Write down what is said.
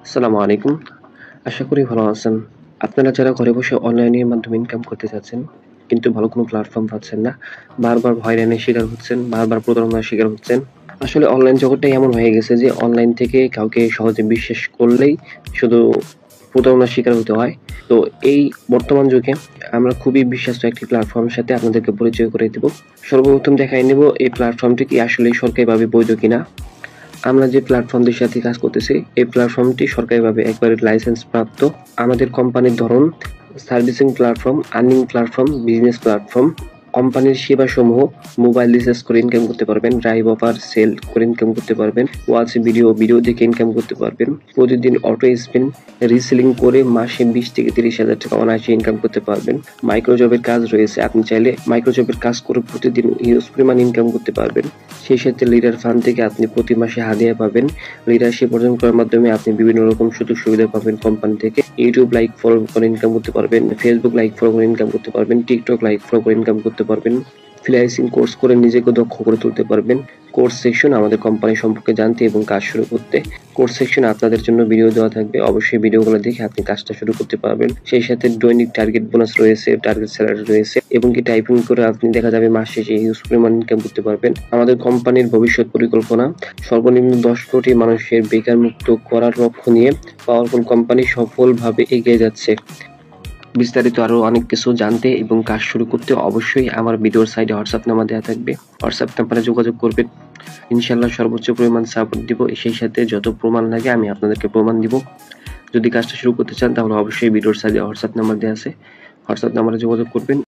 আসসালামু আলাইকুম। আশা করি ভালো আছেন। আপনারা যারা ঘরে বসে অনলাইনের মাধ্যমে ইনকাম করতে চাচ্ছেন, কিন্তু ভালো কোনো প্ল্যাটফর্ম পাচ্ছেন না, বারবার হয়রানির শিকার হচ্ছেন, বারবার প্রতারণার শিকার হচ্ছেন। আসলে অনলাইন জগৎটাই এমন হয়ে গেছে যে অনলাইন থেকে কাউকে সহজে বিশ্বাস করলেই শুধু প্রতারণার শিকার হতে হয়। তো এই বর্তমান যুগে আমরা খুবই বিশ্বস্ত একটি প্ল্যাটফর্মের সাথে আপনাদেরকে পরিচয় করে দেব। সর্বপ্রথম দেখায় নেব এই প্ল্যাটফর্মটি কি আসলেই সরকারিভাবে বৈধ কিনা। আমরা যে প্ল্যাটফর্মটির সাথে কাজ করতেছি এই প্ল্যাটফর্মটি সরকারিভাবে একবারে লাইসেন্স প্রাপ্ত। আমাদের কোম্পানির ধরন servicing platform, earning platform, business platform. কোম্পানির সেবাসমূহ মোবাইল রিচার্জ করে ইনকাম করতে পারবেন, ড্রাইভ অফার সেল করে ইনকাম করতে পারবেন, ওয়াচ ভিডিও দেখে ইনকাম করতে পারবেন, প্রতিদিন অটো স্পিন রিসেলিং করে মাসে 20 থেকে 30,000 টাকা অনায়াসে ইনকাম করতে পারবেন। মাইক্রোজবের কাজ রয়েছে, আপনি চাইলে মাইক্রোজবের কাজ করে প্রতিদিন হিউজ পরিমাণ ইনকাম করতে পারবেন। সেই সাথে লিডার ফান্ড থেকে আপনি প্রতি মাসে হাদিয়া পাবেন। লিডারশিপ অর্জন করার মাধ্যমে আপনি বিভিন্ন রকম সুযোগ সুবিধা পাবেন কোম্পানি থেকে। ইউটিউব লাইক ফলো করে ইনকাম করতে পারবেন, ফেসবুক লাইক ফলো করে ইনকাম করতে পারবেন, টিকটক লাইক ফলো করে ইনকাম করতে পারবেন, ফ্রিল্যান্সিং কোর্স করে নিজেকে দক্ষ করে তুলতে পারবেন। কোর্স সেকশন আমাদের কোম্পানি সম্পর্কে জানতে এবং কাজ শুরু করতে কোর্স সেকশনে আপনাদের জন্য ভিডিও দেওয়া থাকবে, অবশ্যই ভিডিওগুলো দেখে আপনি কাজটা শুরু করতে পারবেন। সেই সাথে দৈনিক টার্গেট বোনাস রয়েছে, টার্গেট স্যালারি রয়েছে এবং কি টাইপিং করে আপনি দেখা যাবে মাস শেষে হিউজ পরিমাণ ইনকাম করতে পারবেন। আমাদের কোম্পানির ভবিষ্যৎ পরিকল্পনা সর্বনিম্ন 10 কোটি মানুষের বেকার মুক্ত করার লক্ষ্য নিয়ে পাওয়ারফুল কোম্পানি সফলভাবে এগিয়ে যাচ্ছে। বিস্তারিত আরো অনেক কিছু জানতে এবং কাজ শুরু করতে অবশ্যই আমার ভিডিওর সাইডে হোয়াটসঅ্যাপ নাম্বার দেওয়া থাকবে, হোয়াটসঅ্যাপ নাম্বারে যোগাযোগ করবেন। ইনশাল্লাহ সর্বোচ্চ পরিমাণ সাপোর্ট দিব, সেই সাথে যত প্রমাণ লাগে আমি আপনাদেরকে প্রমাণ দিব। যদি কাজটা শুরু করতে চান তাহলে অবশ্যই ভিডিওর সাইডে হোয়াটসঅ্যাপ নাম্বার দেওয়া আছে, হোয়াটসঅ্যাপ নাম্বারে যোগাযোগ করবেন।